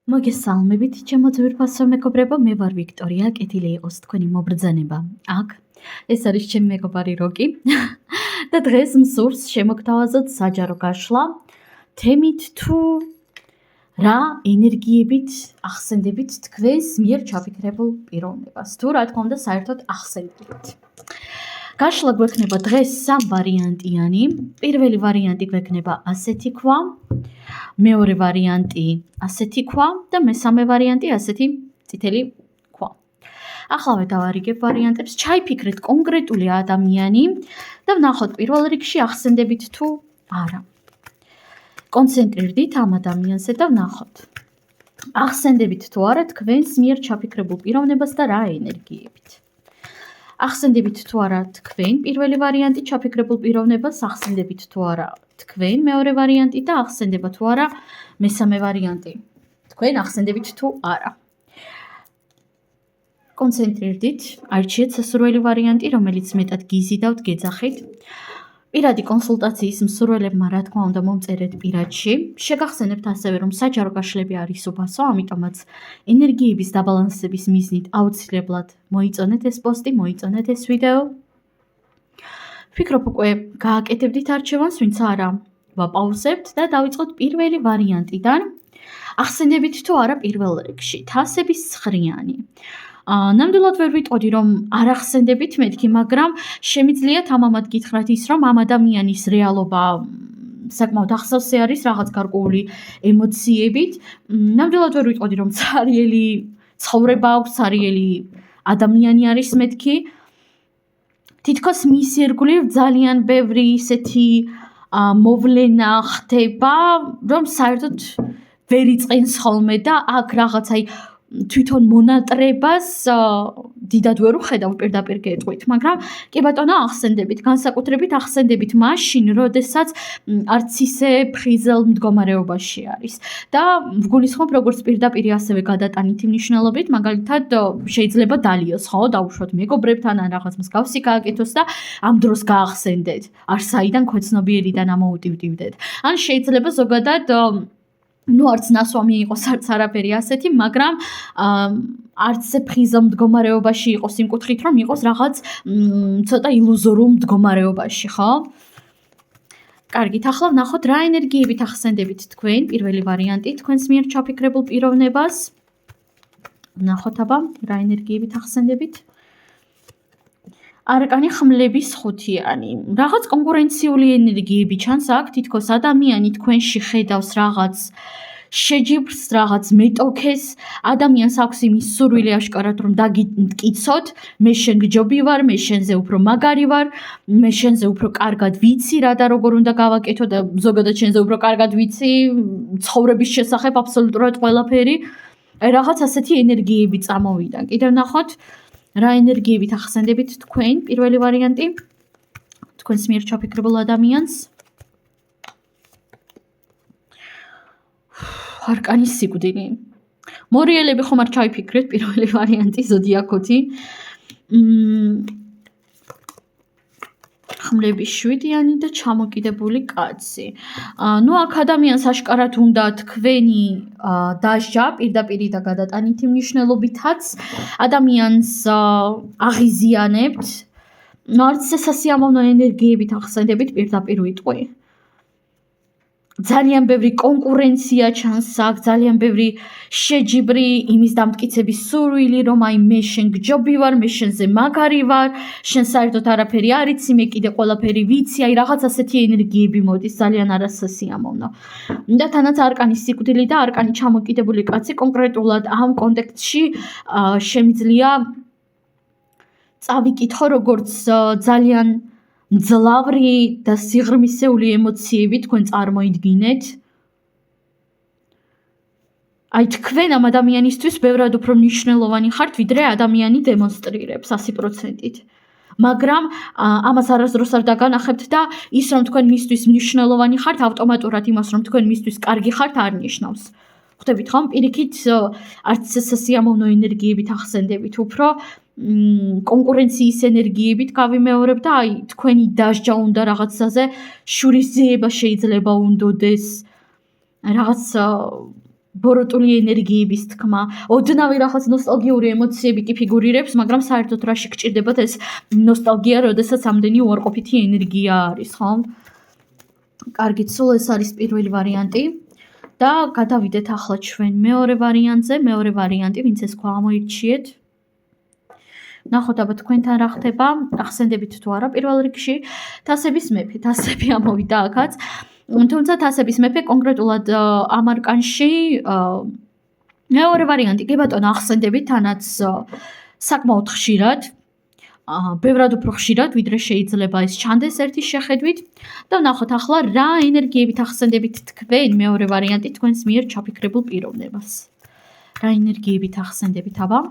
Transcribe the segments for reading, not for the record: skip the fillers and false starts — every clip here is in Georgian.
მოგესალმებით, ჩემო ძვირფასო მეგობრებო, მე ვარ ვიქტორია, კეთილი იყოს თქვენი მობრძანება. აქ ეს არის ჩემი მეგობარი როკი და დღეს მსურს შემოგთავაზოთ საჯარო გაშლა თემით თუ რა ენერგიებით ახსენდებით თქვენს მიერ ჩაფიქრებულ პიროვნებას, თუ რა თქმა უნდა საერთოდ ახსენდებით. გაშლა გვექნება დღეს სამ ვარიანტიანი. პირველი ვარიანტი გვექნება ასეთი ქვა, მეორე ვარიანტი ასეთი ქვა და მესამე ვარიანტი ასეთი წითელი ქვა. ახლა დავარიგებ ვარიანტებს, ჩაიფიქრეთ კონკრეტული ადამიანი და ვნახოთ პირველ რიგში ახსენდებით თუ არა. კონცენტრირდით ამ ადამიანზე და ვნახოთ. ახსენდებით თუ არა თქვენს მიერ ჩაფიქრებულ პიროვნებას და რა ენერგიებით. ახსენდებით თუ არა თქვენ პირველი ვარიანტი ჩაფიქრებულ პიროვნებას, ახსენდებით თუ არა თქვენ მეორე ვარიანტი და ახსენდება თუ არა მესამე ვარიანტი. თქვენ ახსენდებით თუ არა. კონცენტრირდით, არჩიეთ სასურველი ვარიანტი, რომელიც მეტად გიზიდავთ, გეძახით. პირადი კონსულტაციის მსურველებმა რა თქმა უნდა მომწერეთ პირადში. შეგახსენებთ ასევე, რომ საჯარო გაშლები არის უფასო, ამიტომაც ენერგიების დაბალანსების მიზნით აუცილებლად მოიწონეთ ეს პოსტი, მოიწონეთ ეს ვიდეო. ვფიქრობ უკვე გააკეთებდით არჩევანს, ვინც არა ვაპაუზებთ და დავიწყოთ პირველი ვარიანტიდან. ახსენდებით თუ არა პირველ რიგში, თასების ცხრიანი. ნამდვილად ვერ ვიტყოდი, რომ არ ახსენდებით მეთქი, მაგრამ შემიძლიათ ამამად გითხრათ ის, რომ ამ ადამიანის რეალობა საკმაოდ ახსოვსე არის რაღაც გარკვეული ემოციებით. ნამდვილად ვერ ვიტყოდი, რომ ცარიელი ცხოვრება აქვს, ცარიელი ადამიანი არის მეთქი. თითქოს მის ირგვლივ ძალიან ბევრი ისეთი მოვლენა ხდება, რომ საერთოდ ვერ იწყენს ხოლმე და აქ რაღაც თვითონ მონატრებას დიდად ვერ ვხედავ პირდაპირ გეტყვით, მაგრამ კი ბატონო ახსენდებით, განსაკუთრებით ახსენდებით მაშინ, როდესაც არც ისე ფხიზელ მდგომარეობაში არის. და ვგულისხმობ როგორც პირდაპირ ასევე გადატანითი მნიშვნელობით, მაგალითად შეიძლება დალიოს, ხო, დაუშვოთ მეგობრებთან ან რაღაც მსგავსი გააკეთოს და ამ დროს გაახსენდეთ. არ საიდან ქვეცნობიერიდან ამოუტივტივდეთ. ან შეიძლება ზოგადად არც ნასვამი იყოს, არც არაფერი ასეთი, მაგრამ არც ფხიზელ მდგომარეობაში იყოს იმ კუთხით, რომ იყოს რაღაც ცოტა ილუზორულ მდგომარეობაში, ხო? კარგით, ახლა ვნახოთ რა ენერგიებით ახსენდებით თქვენ, პირველი ვარიანტი, თქვენს მიერ ჩაფიქრებულ პიროვნებას. ვნახოთ აბა, რა ენერგიებით ახსენდებით. არკანი ხმლების ხუთიანი. რაღაც კონკურენციული ენერგიები ჩანს აქ, თითქოს ადამიანი თქვენში ხედავს რაღაც შეჯიბრს, რაღაც მეტოქეს, ადამიანს აქვს იმის სურვილი აშკარად, რომ დაგიკიცოთ, მე შენ გჯობი ვარ, მე შენზე უფრო მაგარი ვარ, მე შენზე უფრო კარგად ვიცი რა და როგორ უნდა გავაკეთო და ზოგადად შენზე უფრო კარგად ვიცი ცხოვრების შესახებ აბსოლუტურად ყველაფერი. რაღაც ასეთი ენერგიები წამოვიდა. კიდევ ვნახოთ რა ენერგიებით ახსენდებით თქვენ, პირველი ვარიანტი, თქვენს მიერ ჩაფიქრებულ ადამიანს. არკანის სიკვდილი. მორიელები ხომ არ ჩაიფიქრეთ, პირველი ვარიანტი, ზოდიაქოთი. ხმლების შვიდიანი და ჩამოკიდებული კაცი. აქ ადამიანს აშკარად უნდა თქვენი დასჯა, პირდაპირი და გადატანითი მნიშვნელობითაც ადამიანს აღიზიანებთ. არც სასიამოვნო ენერგიებით ახსენდებით, პირდაპირ ვიტყვი. ძალიან ბევრი კონკურენცია ჩანს აქ, ძალიან ბევრი შეჯიბრი, იმის დამტკიცების სურვილი, რომ მე შენ გჯობი ვარ, მე შენზე მაგარი ვარ, შენ საერთოდ არაფერი არ იცი, მე კიდე ყველაფერი ვიცი, რაღაც ასეთი ენერგიები მოდის, ძალიან არასასიამოვნო. და თანაც არკანის სიკვდილი და არკანი ჩამოკიდებული კაცი კონკრეტულად ამ კონტექსტში შემიძლია წავიკითხო როგორც ძალიან მძლავრი და სიღრმისეული ემოციები თქვენ წარმოიდგინეთ. თქვენ ამ ადამიანისთვის ბევრად უფრო მნიშვნელოვანი ხართ, ვიდრე ადამიანი დემონსტრირებს 100%-ით. მაგრამ ამას არასდროს არ დაგანახებთ და ის რომ თქვენ მისთვის მნიშვნელოვანი ხართ, ავტომატურად იმას რომ თქვენ მისთვის კარგი ხართ არ ნიშნავს. ხვდებით ხომ? პირიქით არც სასიამოვნო ენერგიებით ახსენდებით, უფრო კონკურენციის ენერგიებით გავიმეორებ და თქვენი დასჯა უნდა რაღაცაზე შურისძიება შეიძლება უნდოდეს, რაღაც ბოროტული ენერგიების თქმა, ოდნავი რაღაც ნოსტალგიური ემოციები კი ფიგურირებს, მაგრამ საერთოდ რაში გჭირდებათ ეს ნოსტალგია, როდესაც ამდენი უარყოფითი ენერგია არის, ხო? კარგით, სულ ეს არის პირველი ვარიანტი და გადავიდეთ ახლა ჩვენ მეორე ვარიანტზე. მეორე ვარიანტი, ვინც ეს ქვა ამოირჩიეთ. ნახოთ აბა თქვენთან რა ხდება, ახსენდებით თუ არა პირველ რიგში, თასების მეფე, თასები ამოვიდა აქაც. თუმცა თასების მეფე კონკრეტულად ამ არკანში მეორე ვარიანტი კი ბატონო ახსენდებით, თანაც საკმაოდ ხშირად, ბევრად უფრო ხშირად, ვიდრე შეიძლება ეს ჩანდეს ერთის შეხედვით და ვნახოთ ახლა რა ენერგიებით ახსენდებით თქვენ მეორე ვარიანტი თქვენს მიერ ჩაფიქრებულ პიროვნებას. რა ენერგიებით ახსენდებით აბა?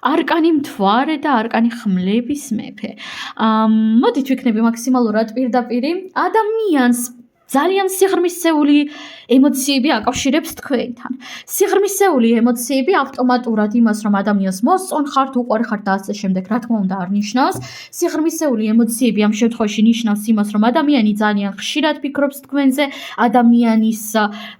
არკანი მთვარე და არკანი ხმლების მეფე. მოდით ვიქნები მაქსიმალურად პირდაპირი. ადამიანს ძალიან სიღრმისეული ემოციები აკავშირებს თქვენთან. სიღრმისეული ემოციები ავტომატურად იმას, რომ ადამიანს მოსწონ ხართ, უყვარ ხართ და ასე შემდეგ, რა თქმა უნდა, არ ნიშნავს. სიღრმისეული ემოციები ამ შემთხვევაში ნიშნავს იმას, რომ ადამიანი ძალიან ხშირად ფიქრობს თქვენზე, ადამიანის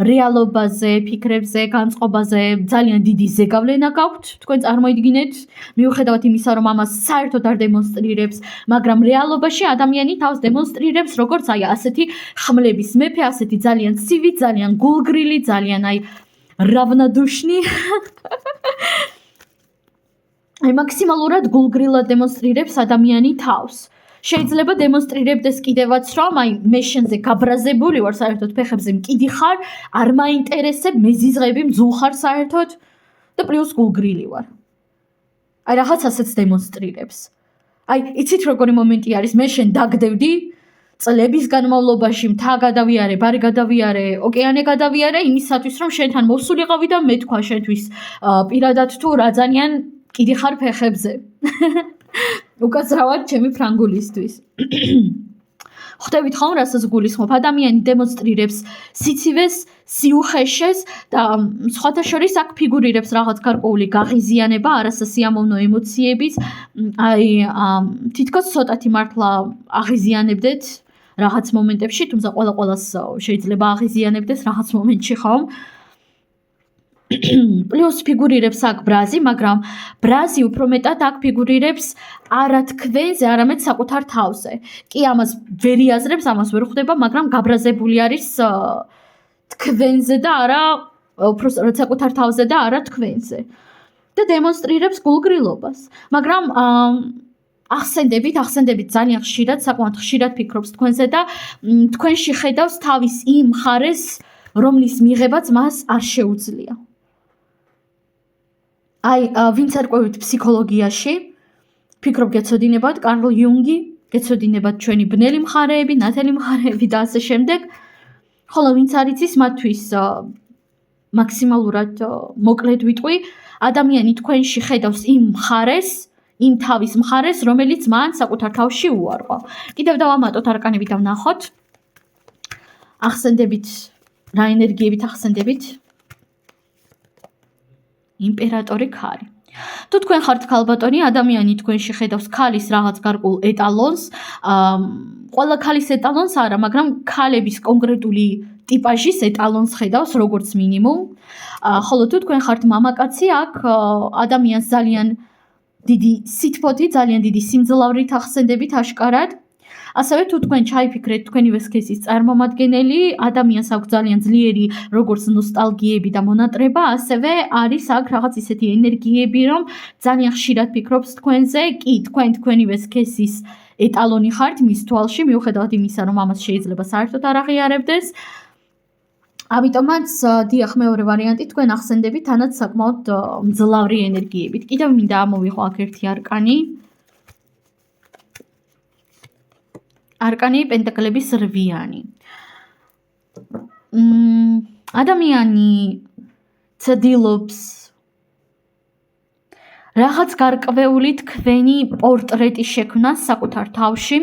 რეალობაზე, ფიქრებზე, განწყობაზე ძალიან დიდი ზეგავლენა გაქვთ. თქვენ წარმოიდგინეთ, მიუხედავად იმისა, რომ ამას საერთოდ არ დემონსტრირებს, მაგრამ რეალობაში ადამიანი თავს დემონსტრირებს როგორც აი ასეთი ხმლების მეფე, ასეთი ძალიან ცივი, ძალიან გულგრილი, ძალიან აი რავნადუშნი. აი მაქსიმალურად გულგრილად დემონსტრირებს ადამიანი თავს. შეიძლება დემონსტრირებდეს კიდევაც, რომ აი მე შენზე გაბრაზებული ვარ, საერთოდ ფეხებზე მკიდი ხარ, არ მაინტერესებ, მეზიზღები მძულ ხარ საერთოდ და პლუს გულგრილი ვარ. აი რაღაცასაც დემონსტრირებს. აი იცით როგორი მომენტი არის, მე შენ დაგდევდი წლების განმავლობაში მთა გადავიარე, ბარი გადავიარე, ოკეანე გადავიარე იმისათვის, რომ შენთან მოვსულიყავი და მე თქვა შენთვის პირადად თუ რა ძალიან კიდი ხარ ფეხებზე. უკაცრავად ჩემი ფრანგულისთვის. ხვდებით ხომ რასაც გულისხმობ, ადამიანი დემონსტრირებს სიცივეს, სიუხეშეს და სხვათა შორის აქ ფიგურირებს რაღაც გარკვეული გაღიზიანება, არასასიამოვნო ემოციების, აი თითქოს ცოტათი მართლა აღიზიანებდეთ რაღაც მომენტებში, თუმცა ყველას შეიძლება აღიზიანებდეს რაღაც მომენტში, ხომ? პლუს ფიგურირებს აქ ბრაზი, მაგრამ ბრაზი უფრო მეტად აქ ფიგურირებს არა თქვენზე, არამედ საკუთარ თავზე. კი ამას ვერ იაზრებს, ამას ვერ ხვდება, მაგრამ გაბრაზებული არის თქვენზე და არა უბრალოდ საკუთარ თავზე და არა თქვენზე. და დემონსტრირებს გულგრილობას. მაგრამ ახსენდებით ძალიან ხშირად, საკმაოდ ხშირად ფიქრობს თქვენზე და თქვენში ხედავს თავის იმ მხარეს, რომლის მიღებაც მას არ შეუძლია. აი, ვინც არ ყვევით ფსიქოლოგიაში, ფიქრობ გეცოდინებათ კარლ იუნგი, გეცოდინებათ ჩვენი ბნელი მხარეები, ნათელი მხარეები და ასე შემდეგ. ხოლო ვინც არ იცის, მათთვის მაქსიმალურად მოკლედ ვიტყვი, ადამიანი თქვენში ხედავს იმ მხარეს, იმ თავის მხარეს, რომელიც მან საკუთარ თავში უარყვა. კიდევ დავამატოთ არკანები და ვნახოთ. ახსენდებით, რა ენერგიებით ახსენდებით? იმპერატორი ქალი. თუ თქვენ ხართ ქალბატონი, ადამიანი თქვენში ხედავს ქალის რაღაც გარკვეულ ეტალონს, ყველა ქალის ეტალონს არა, მაგრამ ქალების კონკრეტული ტიპაჟის ეტალონს ხედავს როგორც მინიმუმ. ხოლო თუ თქვენ ხართ მამაკაცი, აქ ადამიანს ძალიან დიდი სითბოთი, ძალიან დიდი სიმძლავრით ახსენდებით აშკარად. ასევე თუ თქვენ ჩაიფიქრეთ თქვენივე სქესის წარმომადგენელი, ადამიანს აქვს ძალიან ძლიერი როგორც ნოსტალგიები და მონატრება, ასევე არის აქ რაღაც ისეთი ენერგიები, რომ ძალიან ხშირად ფიქრობს თქვენზე, კი თქვენივე სქესის ეტალონი ხართ მის თვალში, მიუხედავად იმისა, რომ ამას შეიძლება საერთოდ არ აღიარებდეს. ამიტომაც დიახ, მეორე ვარიანტი თქვენ ახსენდებით თანაც საკმაოდ მძლავრი ენერგიებით. კიდევ მინდა ამოვიღო აქ ერთი არკანი. არკანი პენტაკლების რვიანი. ადამიანი ცდილობს რაღაც გარკვეული თქვენი პორტრეტი შექმნას საკუთარ თავში.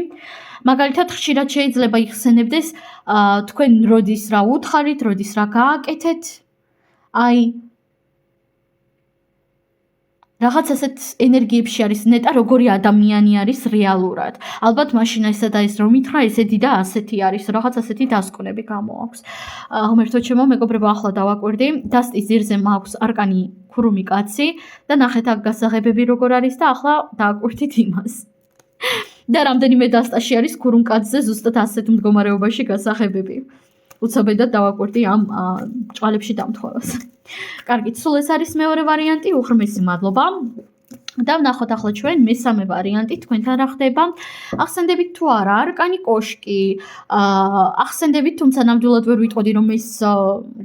მაგალითად, ხშირად შეიძლება იხსენებდეს თქვენ როდის რა უთხარით, როდის რა გააკეთეთ. აი რაღაც ასეთ ენერგიებში არის ნეტა, როგორი ადამიანი არის რეალურად. ალბათ მაშინ ესა და ეს რომ მითხრა, ესეთი და ასეთი არის, რაღაც ასეთი დასკვნები გამოაქვს. ღმერთო ჩემო, მეგობრებო, ახლა დავაკვირდი, დასტის ძირზე მაქვს არკანი ქურუმი კაცი და ნახეთ აქ გასაღებები როგორ არის და ახლა დააკვირდით იმას. და რამდენიმე დასტაში არის ქურუმ კაცზე ზუსტად ასეთ მდგომარეობაში გასაღებები. უცებედად დავაკვირდი ამ ჭვალებში დამთხოვებას. კარგით, სულ ეს არის მეორე ვარიანტი, უღრმესი მადლობა. და ვნახოთ ახლა ჩვენ მესამე ვარიანტი, თქვენთან რა ხდება. ახსენდებით თუ არა, არკანი კოშკი, ახსენდებით, თუმცა ნამდვილად ვერ ვიტყოდი, რომ ეს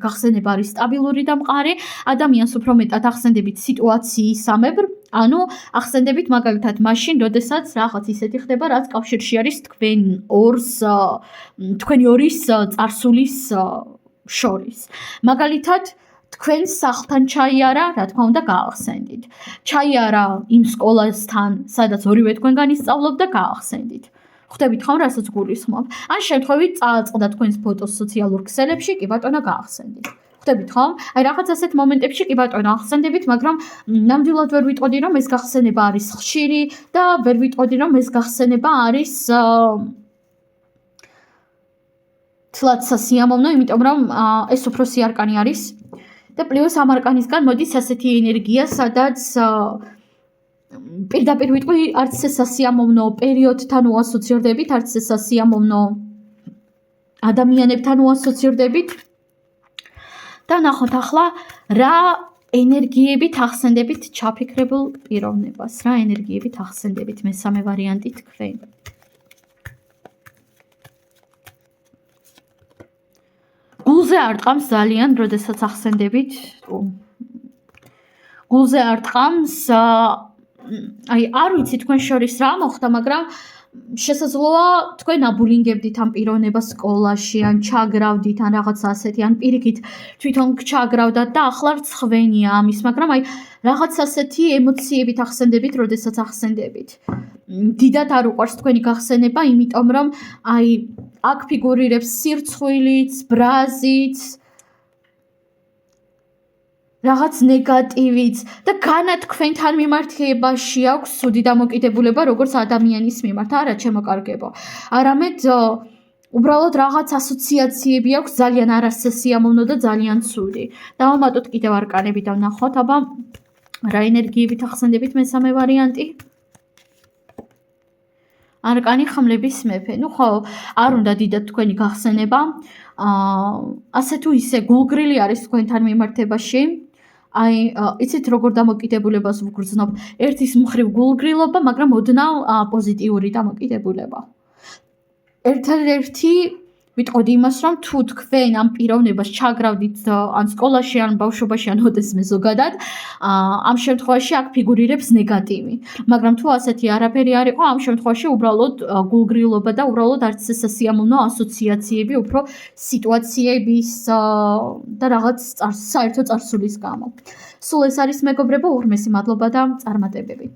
გახსენება არის სტაბილური და მყარი. ადამიანს უფრო მეტად ახსენდებით სიტუაციისამებრ, ანუ ახსენდებით მაგალითად მაშინ, როდესაც რაღაც ისეთი ხდება, რაც კავშირში არის თქვენი ორის წარსულის შორის. მაგალითად თქვენ სახლთან ჩაიარა, რა თქმა უნდა, გაახსენდით. ჩაიარა იმ სკოლასთან, სადაც ორივე თქვენგანი სწავლობდა, გაახსენდით. ხვდებით ხომ, რასაც გულისხმობ? ან შემთხვევით წააწყდა თქვენს ფოტოს სოციალურ ქსელებში, კი ბატონო, გაახსენდით. ხვდებით ხომ? აი რაღაც ასეთ მომენტებში კი ბატონო ახსენდებით, მაგრამ ნამდვილად ვერ ვიტყოდი, რომ ეს გახსენება არის ხშირი და ვერ ვიტყოდი, რომ ეს გახსენება არის თლაც სასიამოვნო, იმიტომ რომ ეს უფროსი არკანი არის. და პლუს ამ არკანისგან მოდის ასეთი ენერგია, სადაც პირდაპირ ვიტყვი, არც ეს სასიამოვნო პერიოდთან უასოცირდებით, არც ეს სასიამოვნო ადამიანებთან უასოცირდებით. და ნახოთ ახლა რა ენერგიებით ახსენდებით ჩაფიქრებულ პიროვნებას, რა ენერგიებით ახსენდებით მესამე ვარიანტი თქვენ. გულზე არ ტყამს ძალიან, როდესაც ახსენდებით. გულზე არ ტყამს, აი არ ვიცი თქვენ შორის რა მოხდა, მაგრამ შესაძლოა თქვენ აბულინგებდით ამ პიროვნებას სკოლაში, ან ჩაგრავდით, ან რაღაც ასეთი, ან პირიქით თვითონ ჩაგრავდათ და ახლა რცხვენია ამის, მაგრამ აი რაღაც ასეთი ემოციებით ახსენდებით, როდესაც ახსენდებით. დიდად არ უყვარს თქვენი გახსენება, იმიტომ რომ აი აქ ფიგურირებს სირცხვილიც, ბრაზიც, რაღაც ნეგატივიც და განა თქვენთან მიმართებაში აქვს ცუდი დამოკიდებულება, როგორც ადამიანის მიმართ, არა ჩემო კარგებო. არამედ უბრალოდ რაღაც ასოციაციები აქვს ძალიან არასასიამოვნო და ძალიან ცუდი. დავამატოთ კიდევ არკანები და ვნახოთ, აბა რა ენერგიებით ახსენდებით მესამე ვარიანტი? არკანი ხმლების მეფე. ნუ ხო, არ უნდა დიდად თქვენი გახსენება. ასე თუ ისე გულგრილი არის თქვენთან მიმართებაში. აი, იცით როგორ დამოკიდებულებას ვგრძნობ? ერთის მხრივ გულგრილობა, მაგრამ ოდნავ პოზიტიური დამოკიდებულება. ერთ-ერთი ვიტყოდი იმას, რომ თუ თქვენ ამ პიროვნებას ჩაგრავდით ან სკოლაში, ან ბავშვობაში, ან ოდესმე ზოგადად, ამ შემთხვევაში აქ ფიგურირებს ნეგატივი. მაგრამ თუ ასეთი არაფერი არ იყო, ამ შემთხვევაში უბრალოდ გულგრილობა და უბრალოდ არც სასიამოვნო ასოციაციები, უფრო სიტუაციების და რაღაც საერთო წარსულის გამო. სულ ეს არის მეგობრებო, უღრმესი მადლობა და წარმატებები.